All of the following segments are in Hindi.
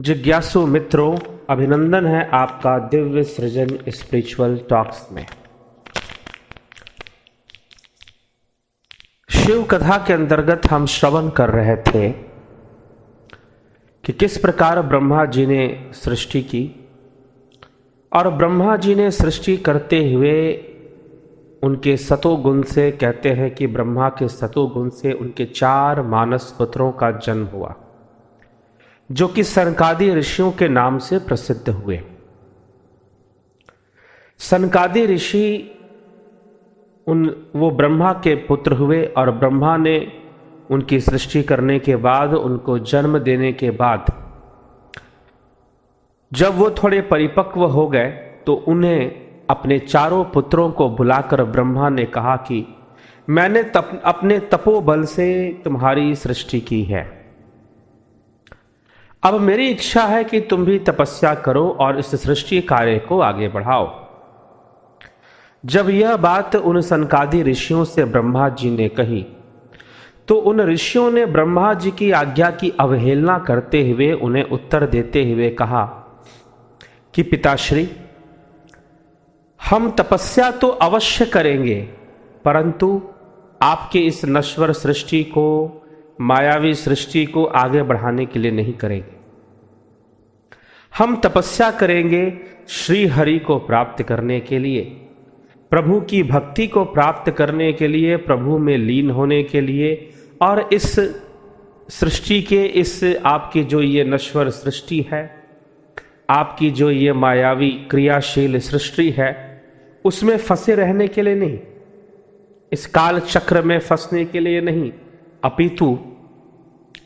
जिज्ञासु मित्रों, अभिनंदन है आपका दिव्य सृजन स्पिरिचुअल टॉक्स में। शिव कथा के अंतर्गत हम श्रवण कर रहे थे कि किस प्रकार ब्रह्मा जी ने सृष्टि की और ब्रह्मा जी ने सृष्टि करते हुए उनके सतोगुण से, कहते हैं कि ब्रह्मा के सतोगुण से उनके 4 मानस पुत्रों का जन्म हुआ, जो कि सनकादि ऋषियों के नाम से प्रसिद्ध हुए। सनकादि ऋषि वो ब्रह्मा के पुत्र हुए और ब्रह्मा ने उनकी सृष्टि करने के बाद, उनको जन्म देने के बाद जब वो थोड़े परिपक्व हो गए तो उन्हें अपने 4 पुत्रों को बुलाकर ब्रह्मा ने कहा कि मैंने अपने तपोबल से तुम्हारी सृष्टि की है। अब मेरी इच्छा है कि तुम भी तपस्या करो और इस सृष्टि कार्य को आगे बढ़ाओ। जब यह बात उन सनकादि ऋषियों से ब्रह्मा जी ने कही तो उन ऋषियों ने ब्रह्मा जी की आज्ञा की अवहेलना करते हुए उन्हें उत्तर देते हुए कहा कि पिताश्री, हम तपस्या तो अवश्य करेंगे, परंतु आपके इस नश्वर सृष्टि को, मायावी सृष्टि को आगे बढ़ाने के लिए नहीं करेंगे। हम तपस्या करेंगे श्री हरि को प्राप्त करने के लिए, प्रभु की भक्ति को प्राप्त करने के लिए, प्रभु में लीन होने के लिए, और इस सृष्टि के, इस आपकी जो ये नश्वर सृष्टि है, आपकी जो ये मायावी क्रियाशील सृष्टि है, उसमें फंसे रहने के लिए नहीं, इस काल चक्र में फंसने के लिए नहीं, अपितु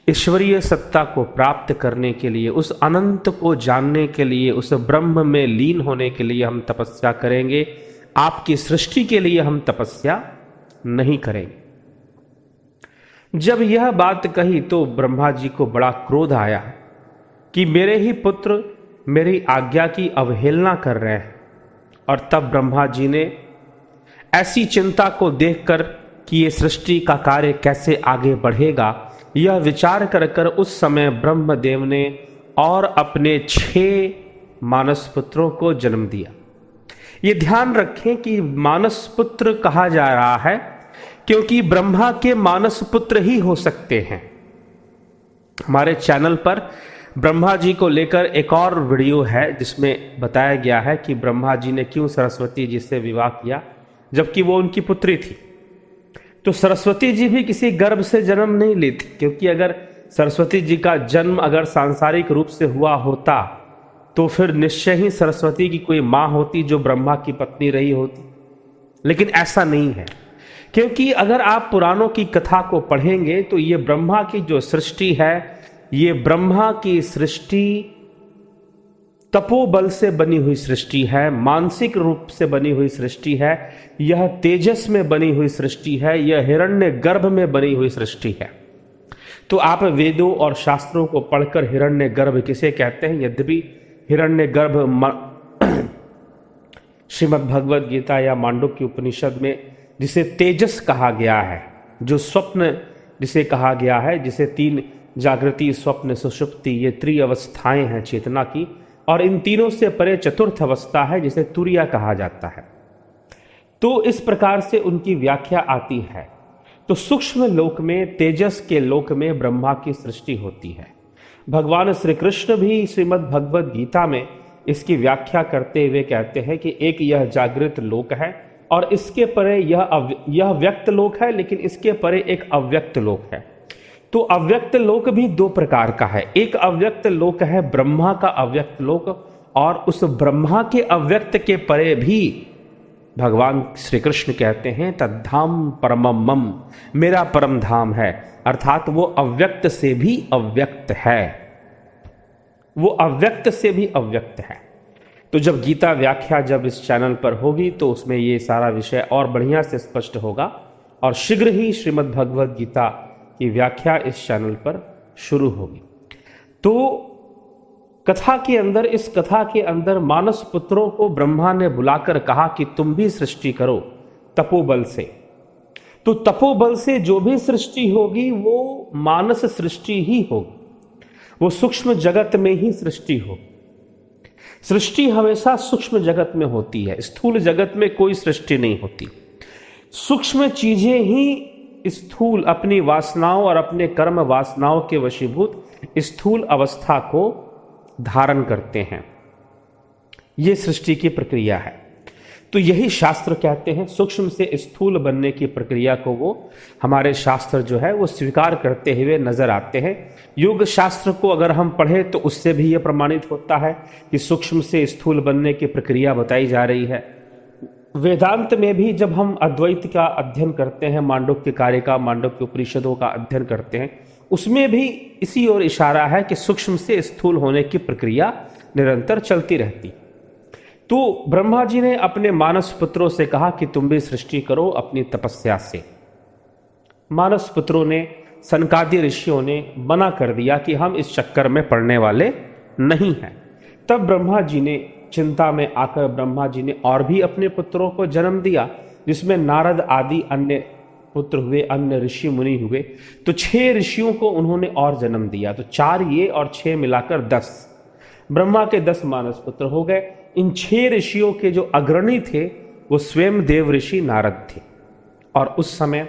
ईश्वरीय सत्ता को प्राप्त करने के लिए, उस अनंत को जानने के लिए, उस ब्रह्म में लीन होने के लिए हम तपस्या करेंगे। आपकी सृष्टि के लिए हम तपस्या नहीं करेंगे। जब यह बात कही तो ब्रह्मा जी को बड़ा क्रोध आया कि मेरे ही पुत्र मेरी आज्ञा की अवहेलना कर रहे हैं। और तब ब्रह्मा जी ने ऐसी चिंता को देखकर कि ये सृष्टि का कार्य कैसे आगे बढ़ेगा, यह विचार कर उस समय ब्रह्मदेव ने और अपने 6 मानस पुत्रों को जन्म दिया। ये ध्यान रखें कि मानस पुत्र कहा जा रहा है क्योंकि ब्रह्मा के मानस पुत्र ही हो सकते हैं। हमारे चैनल पर ब्रह्मा जी को लेकर एक और वीडियो है जिसमें बताया गया है कि ब्रह्मा जी ने क्यों सरस्वती जी से विवाह किया जबकि वो उनकी पुत्री थी। तो सरस्वती जी भी किसी गर्भ से जन्म नहीं ली थी, क्योंकि अगर सरस्वती जी का जन्म अगर सांसारिक रूप से हुआ होता तो फिर निश्चय ही सरस्वती की कोई माँ होती जो ब्रह्मा की पत्नी रही होती। लेकिन ऐसा नहीं है, क्योंकि अगर आप पुराणों की कथा को पढ़ेंगे तो ये ब्रह्मा की जो सृष्टि है, ये ब्रह्मा की सृष्टि तपोबल से बनी हुई सृष्टि है, मानसिक रूप से बनी हुई सृष्टि है, यह तेजस में बनी हुई सृष्टि है, यह हिरण्य गर्भ में बनी हुई सृष्टि है। तो आप वेदों और शास्त्रों को पढ़कर हिरण्य गर्भ किसे कहते हैं, यद्यपि हिरण्य गर्भ श्रीमद् भगवद गीता या मांडुक्य उपनिषद में जिसे तेजस कहा गया है, जो स्वप्न जिसे कहा गया है, जिसे 3 जागृति, स्वप्न, सुषुप्ति, ये त्रिअवस्थाएं हैं चेतना की, और इन तीनों से परे चतुर्थ अवस्था है जिसे तुरिया कहा जाता है। तो इस प्रकार से उनकी व्याख्या आती है। तो सूक्ष्म लोक में, तेजस के लोक में ब्रह्मा की सृष्टि होती है। भगवान श्री कृष्ण भी श्रीमद् भगवद गीता में इसकी व्याख्या करते हुए कहते हैं कि एक यह जागृत लोक है और इसके परे यह व्यक्त लोक है, लेकिन इसके परे एक अव्यक्त लोक है। तो अव्यक्त लोक भी 2 प्रकार का है। एक अव्यक्त लोक है ब्रह्मा का अव्यक्त लोक, और उस ब्रह्मा के अव्यक्त के परे भी भगवान श्री कृष्ण कहते हैं तद्धाम परमम मम, मेरा परम धाम है, अर्थात वो अव्यक्त से भी अव्यक्त है, वो अव्यक्त से भी अव्यक्त है। तो जब गीता व्याख्या जब इस चैनल पर होगी तो उसमें ये सारा विषय और बढ़िया से स्पष्ट होगा, और शीघ्र ही श्रीमद् भगवद गीता की व्याख्या इस चैनल पर शुरू होगी। तो कथा के अंदर, इस कथा के अंदर मानस पुत्रों को ब्रह्मा ने बुलाकर कहा कि तुम भी सृष्टि करो तपोबल से। तो तपोबल से जो भी सृष्टि होगी वो मानस सृष्टि ही होगी। वो सूक्ष्म जगत में ही सृष्टि हो। सृष्टि हमेशा सूक्ष्म जगत में होती है, स्थूल जगत में कोई सृष्टि नहीं होती। सूक्ष्म चीजें ही स्थूल अपनी वासनाओं और अपने कर्म वासनाओं के वशीभूत स्थूल अवस्था को धारण करते हैं। ये सृष्टि की प्रक्रिया है। तो यही शास्त्र कहते हैं, सूक्ष्म से स्थूल बनने की प्रक्रिया को वो हमारे शास्त्र जो है वो स्वीकार करते हुए नजर आते हैं। योग शास्त्र को अगर हम पढ़ें तो उससे भी ये प्रमाणित होता है कि सूक्ष्म से स्थूल बनने की प्रक्रिया बताई जा रही है। वेदांत में भी जब हम अद्वैत का अध्ययन करते हैं, मांडुक्य कारिका, मांडुक्य उपनिषदों का अध्ययन करते हैं, उसमें भी इसी ओर इशारा है कि सूक्ष्म से स्थूल होने की प्रक्रिया निरंतर चलती रहती। तो ब्रह्मा जी ने अपने मानस पुत्रों से कहा कि तुम भी सृष्टि करो अपनी तपस्या से। मानस पुत्रों ने, सनकादि ऋषियों ने मना कर दिया कि हम इस चक्कर में पड़ने वाले नहीं हैं। तब ब्रह्मा जी ने चिंता में आकर ब्रह्मा जी ने और भी अपने पुत्रों को जन्म दिया, जिसमें नारद आदि अन्य पुत्र हुए, अन्य ऋषि मुनि हुए। तो 6 ऋषियों को उन्होंने और जन्म दिया। तो 4 ये और 6 मिलाकर 10, ब्रह्मा के 10 मानस पुत्र हो गए। इन 6 ऋषियों के जो अग्रणी थे वो स्वयं देव ऋषि नारद थे। और उस समय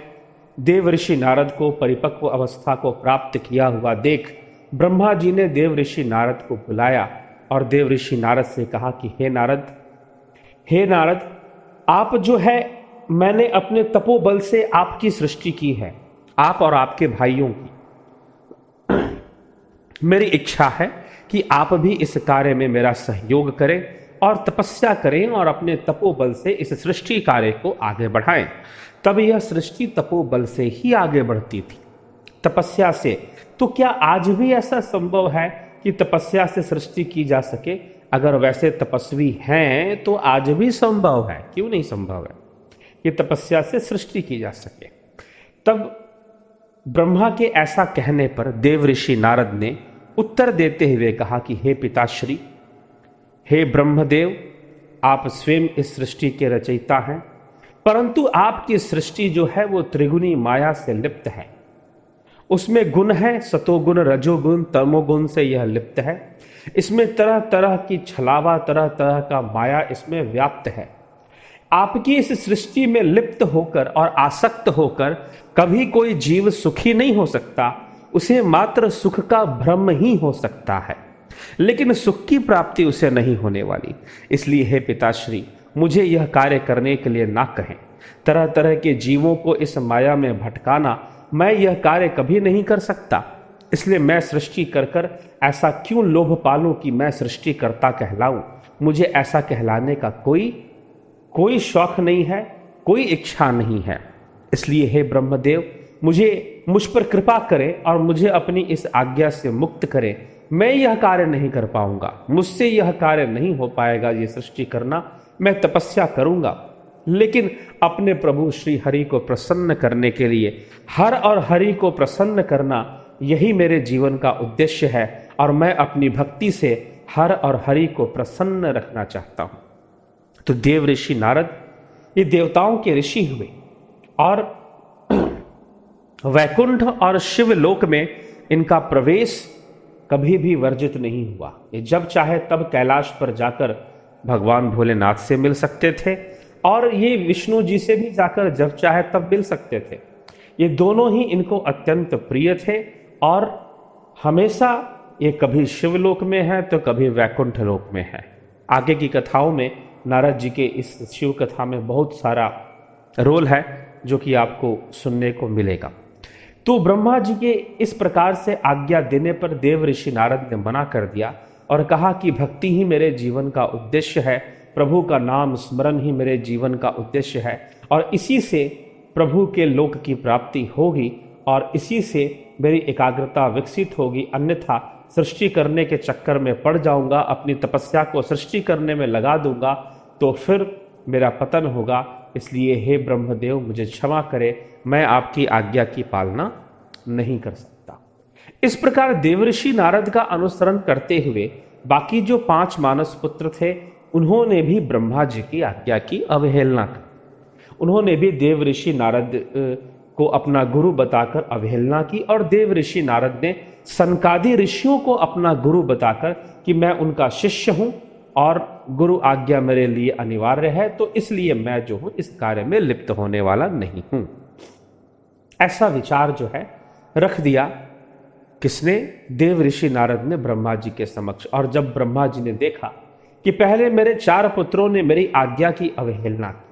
देव ऋषि नारद को परिपक्व अवस्था को प्राप्त किया हुआ देख ब्रह्मा जी ने देव ऋषि नारद को बुलाया और देव ऋषि नारद से कहा कि हे नारद, आप जो है, मैंने अपने तपोबल से आपकी सृष्टि की है, आप और आपके भाइयों की। मेरी इच्छा है कि आप भी इस कार्य में मेरा सहयोग करें और तपस्या करें और अपने तपोबल से इस सृष्टि कार्य को आगे बढ़ाएं। तब यह सृष्टि तपोबल से ही आगे बढ़ती थी, तपस्या से। तो क्या आज भी ऐसा संभव है कि तपस्या से सृष्टि की जा सके? अगर वैसे तपस्वी हैं तो आज भी संभव है। क्यों नहीं संभव है कि तपस्या से सृष्टि की जा सके? तब ब्रह्मा के ऐसा कहने पर देव ऋषि नारद ने उत्तर देते हुए कहा कि हे पिताश्री, हे ब्रह्मदेव, आप स्वयं इस सृष्टि के रचयिता हैं, परंतु आपकी सृष्टि जो है वो त्रिगुणी माया से लिप्त है। उसमें गुण है, सतोगुण, रजोगुण, तमोगुण से यह लिप्त है। इसमें तरह तरह की छलावा, तरह तरह का माया इसमें व्याप्त है। आपकी इस सृष्टि में लिप्त होकर और आसक्त होकर कभी कोई जीव सुखी नहीं हो सकता, उसे मात्र सुख का भ्रम ही हो सकता है, लेकिन सुख की प्राप्ति उसे नहीं होने वाली। इसलिए हे पिताश्री, मुझे यह कार्य करने के लिए ना कहें। तरह तरह के जीवों को इस माया में भटकाना, मैं यह कार्य कभी नहीं कर सकता। इसलिए मैं सृष्टि कर कर ऐसा क्यों लोभ पालूं कि मैं सृष्टिकर्ता कहलाऊं? मुझे ऐसा कहलाने का कोई शौक नहीं है, कोई इच्छा नहीं है। इसलिए हे ब्रह्मदेव, मुझ पर कृपा करें और मुझे अपनी इस आज्ञा से मुक्त करें। मैं यह कार्य नहीं कर पाऊंगा, मुझसे यह कार्य नहीं हो पाएगा ये सृष्टि करना। मैं तपस्या करूंगा, लेकिन अपने प्रभु श्री हरि को प्रसन्न करने के लिए, हर और हरि को प्रसन्न करना, यही मेरे जीवन का उद्देश्य है। और मैं अपनी भक्ति से हर और हरि को प्रसन्न रखना चाहता हूं। तो देव ऋषि नारद ये देवताओं के ऋषि हुए और वैकुंठ और शिवलोक में इनका प्रवेश कभी भी वर्जित नहीं हुआ। ये जब चाहे तब कैलाश पर जाकर भगवान भोलेनाथ से मिल सकते थे और ये विष्णु जी से भी जाकर जब चाहे तब मिल सकते थे। ये दोनों ही इनको अत्यंत प्रिय थे और हमेशा ये कभी शिवलोक में है तो कभी वैकुंठ लोक में है। आगे की कथाओं में नारद जी के इस शिव कथा में बहुत सारा रोल है जो कि आपको सुनने को मिलेगा। तो ब्रह्मा जी के इस प्रकार से आज्ञा देने पर देव ऋषि नारद ने मना कर दिया और कहा कि भक्ति ही मेरे जीवन का उद्देश्य है, प्रभु का नाम स्मरण ही मेरे जीवन का उद्देश्य है और इसी से प्रभु के लोक की प्राप्ति होगी और इसी से मेरी एकाग्रता विकसित होगी। अन्यथा सृष्टि करने के चक्कर में पड़ जाऊंगा, अपनी तपस्या को सृष्टि करने में लगा दूंगा तो फिर मेरा पतन होगा। इसलिए हे ब्रह्मदेव, मुझे क्षमा करें, मैं आपकी आज्ञा की पालना नहीं कर सकता। इस प्रकार देवर्षि नारद का अनुसरण करते हुए बाकी जो 5 मानस पुत्र थे उन्होंने भी ब्रह्मा जी की आज्ञा की अवहेलना की। उन्होंने भी देव ऋषि नारद को अपना गुरु बताकर अवहेलना की और देव ऋषि नारद ने सनकादि ऋषियों को अपना गुरु बताकर कि मैं उनका शिष्य हूं और गुरु आज्ञा मेरे लिए अनिवार्य है, तो इसलिए मैं जो हूं इस कार्य में लिप्त होने वाला नहीं हूं। ऐसा विचार जो है रख दिया किसने? देव ऋषि नारद ने ब्रह्मा जी के समक्ष। और जब ब्रह्मा जी ने देखा कि पहले मेरे 4 पुत्रों ने मेरी आज्ञा की अवहेलना की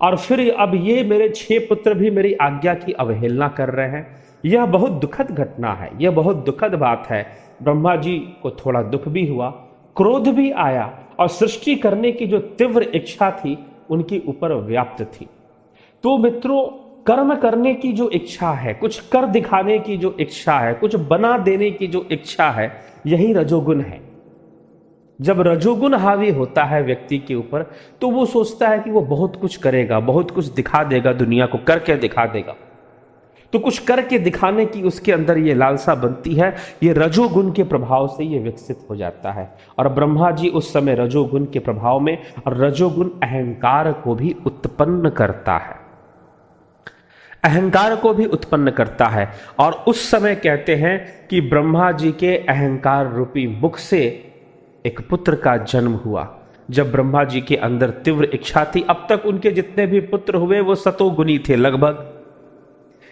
और फिर अब ये मेरे 6 पुत्र भी मेरी आज्ञा की अवहेलना कर रहे हैं, यह बहुत दुखद घटना है, यह बहुत दुखद बात है। ब्रह्मा जी को थोड़ा दुख भी हुआ, क्रोध भी आया और सृष्टि करने की जो तीव्र इच्छा थी उनके ऊपर व्याप्त थी। तो मित्रों, कर्म करने की जो इच्छा है, कुछ कर दिखाने की जो इच्छा है, कुछ बना देने की जो इच्छा है, यही रजोगुण है। जब रजोगुण हावी होता है व्यक्ति के ऊपर तो वो सोचता है कि वो बहुत कुछ करेगा, बहुत कुछ दिखा देगा, दुनिया को करके दिखा देगा। तो कुछ करके दिखाने की उसके अंदर ये लालसा बनती है, ये रजोगुण के प्रभाव से ये विकसित हो जाता है। और ब्रह्मा जी उस समय रजोगुण के प्रभाव में, और रजोगुण अहंकार को भी उत्पन्न करता है, अहंकार को भी उत्पन्न करता है। और उस समय कहते हैं कि ब्रह्मा जी के अहंकार रूपी मुख से एक पुत्र का जन्म हुआ। जब ब्रह्मा जी के अंदर तीव्र इच्छा थी, अब तक उनके जितने भी पुत्र हुए वो सतोगुणी थे लगभग,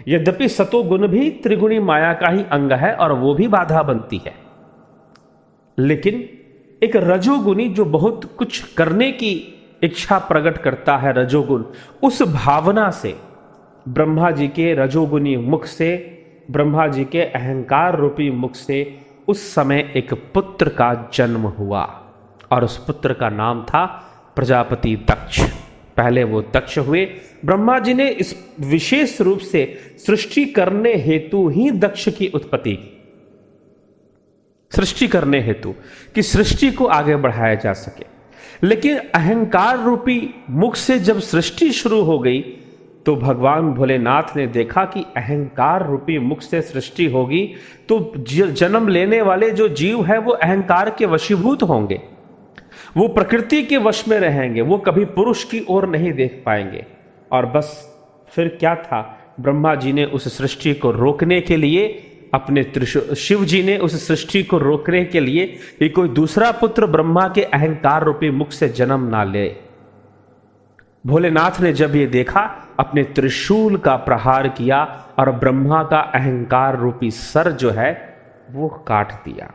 यद्यपि सतोगुण भी त्रिगुणी माया का ही अंग है और वो भी बाधा बनती है, लेकिन एक रजोगुणी जो बहुत कुछ करने की इच्छा प्रकट करता है, रजोगुण, उस भावना से ब्रह्मा जी के रजोगुणी मुख से, ब्रह्मा जी के अहंकार रूपी मुख से उस समय एक पुत्र का जन्म हुआ और उस पुत्र का नाम था प्रजापति दक्ष। पहले वो दक्ष हुए। ब्रह्मा जी ने इस विशेष रूप से सृष्टि करने हेतु ही दक्ष की उत्पत्ति की, सृष्टि करने हेतु कि सृष्टि को आगे बढ़ाया जा सके। लेकिन अहंकार रूपी मुख से जब सृष्टि शुरू हो गई तो भगवान भोलेनाथ ने देखा कि अहंकार रूपी मुख से सृष्टि होगी तो जन्म लेने वाले जो जीव है वो अहंकार के वशीभूत होंगे, वो प्रकृति के वश में रहेंगे, वो कभी पुरुष की ओर नहीं देख पाएंगे। और बस फिर क्या था, ब्रह्मा जी ने उस सृष्टि को रोकने के लिए अपने शिव जी ने उस सृष्टि को रोकने के लिए कि कोई दूसरा पुत्र ब्रह्मा के अहंकार रूपी मुख से जन्म ना ले, भोलेनाथ ने जब ये देखा अपने त्रिशूल का प्रहार किया और ब्रह्मा का अहंकार रूपी सर जो है वो काट दिया।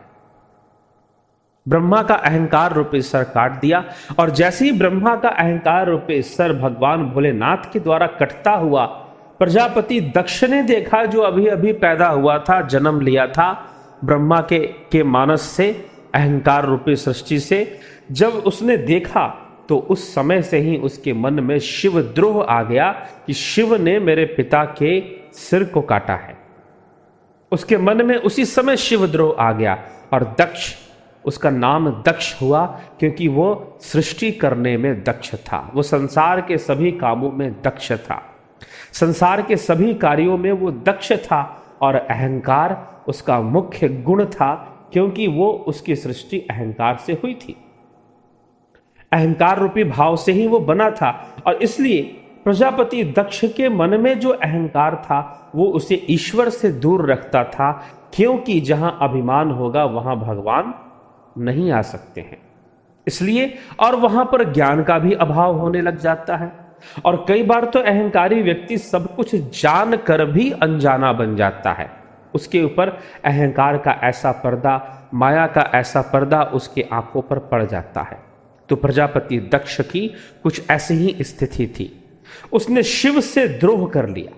ब्रह्मा का अहंकार रूपी सर काट दिया और जैसे ही ब्रह्मा का अहंकार रूपी सर भगवान भोलेनाथ के द्वारा कटता हुआ प्रजापति दक्ष ने देखा, जो अभी अभी पैदा हुआ था, जन्म लिया था ब्रह्मा के मानस से, अहंकार रूपी सृष्टि से, जब उसने देखा तो उस समय से ही उसके मन में शिवद्रोह आ गया कि शिव ने मेरे पिता के सिर को काटा है। उसके मन में उसी समय शिवद्रोह आ गया और दक्ष, उसका नाम दक्ष हुआ क्योंकि वो सृष्टि करने में दक्ष था, वो संसार के सभी कामों में दक्ष था, संसार के सभी कार्यों में वो दक्ष था और अहंकार उसका मुख्य गुण था क्योंकि वो उसकी सृष्टि अहंकार से हुई थी, अहंकार रूपी भाव से ही वो बना था। और इसलिए प्रजापति दक्ष के मन में जो अहंकार था वो उसे ईश्वर से दूर रखता था, क्योंकि जहां अभिमान होगा वहां भगवान नहीं आ सकते हैं, इसलिए। और वहां पर ज्ञान का भी अभाव होने लग जाता है और कई बार तो अहंकारी व्यक्ति सब कुछ जान कर भी अनजाना बन जाता है, उसके ऊपर अहंकार का ऐसा पर्दा, माया का ऐसा पर्दा उसकी आंखों पर पड़ जाता है। तो प्रजापति दक्ष की कुछ ऐसी ही स्थिति थी, उसने शिव से द्रोह कर लिया,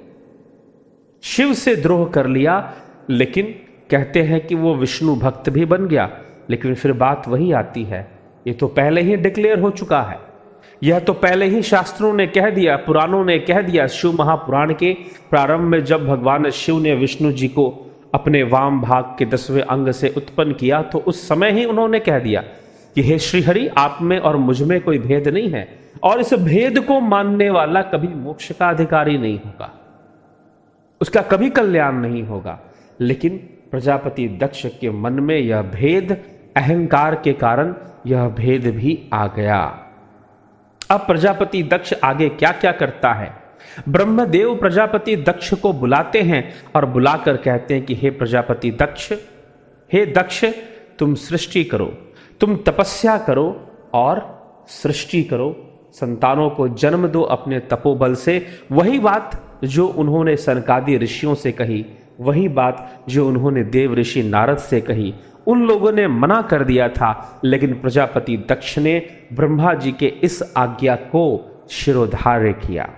शिव से द्रोह कर लिया, लेकिन कहते हैं कि वो विष्णु भक्त भी बन गया। लेकिन फिर बात वही आती है, ये तो पहले ही डिक्लेयर हो चुका है, यह तो पहले ही शास्त्रों ने कह दिया, पुराणों ने कह दिया। शिव महापुराण के प्रारंभ में जब भगवान शिव ने विष्णु जी को अपने वाम भाग के 10वें अंग से उत्पन्न किया तो उस समय ही उन्होंने कह दिया कि हे श्रीहरि, आप में और मुझ में कोई भेद नहीं है और इस भेद को मानने वाला कभी मोक्ष का अधिकारी नहीं होगा, उसका कभी कल्याण नहीं होगा। लेकिन प्रजापति दक्ष के मन में यह भेद, अहंकार के कारण यह भेद भी आ गया। अब प्रजापति दक्ष आगे क्या क्या करता है, ब्रह्मदेव प्रजापति दक्ष को बुलाते हैं और बुलाकर कहते हैं कि हे प्रजापति दक्ष, हे दक्ष, तुम सृष्टि करो, तुम तपस्या करो और सृष्टि करो, संतानों को जन्म दो अपने तपोबल से। वही बात जो उन्होंने सनकादि ऋषियों से कही, वही बात जो उन्होंने देव ऋषि नारद से कही। उन लोगों ने मना कर दिया था, लेकिन प्रजापति दक्ष ने ब्रह्मा जी के इस आज्ञा को शिरोधार्य किया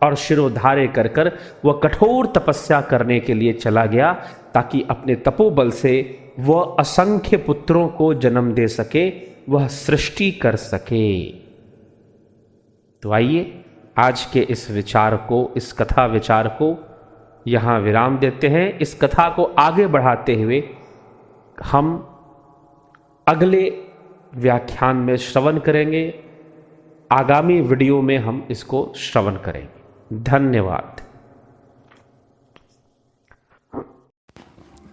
और शिरोधार्य कर कर वह कठोर तपस्या करने के लिए चला गया, ताकि अपने तपोबल से वह असंख्य पुत्रों को जन्म दे सके, वह सृष्टि कर सके। तो आइए आज के इस विचार को, इस कथा विचार को यहाँ विराम देते हैं। इस कथा को आगे बढ़ाते हुए हम अगले व्याख्यान में श्रवण करेंगे, आगामी वीडियो में हम इसको श्रवण करेंगे। धन्यवाद।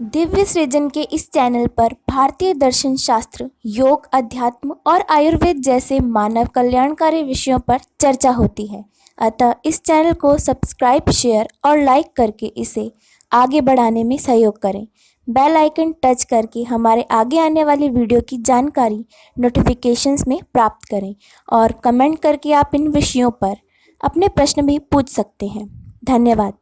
दिव्य सृजन के इस चैनल पर भारतीय दर्शन शास्त्र, योग, अध्यात्म और आयुर्वेद जैसे मानव कल्याणकारी विषयों पर चर्चा होती है। अतः इस चैनल को सब्सक्राइब, शेयर और लाइक करके इसे आगे बढ़ाने में सहयोग करें। बेल आइकन टच करके हमारे आगे आने वाली वीडियो की जानकारी नोटिफिकेशंस में प्राप्त करें और कमेंट करके आप इन विषयों पर अपने प्रश्न भी पूछ सकते हैं। धन्यवाद।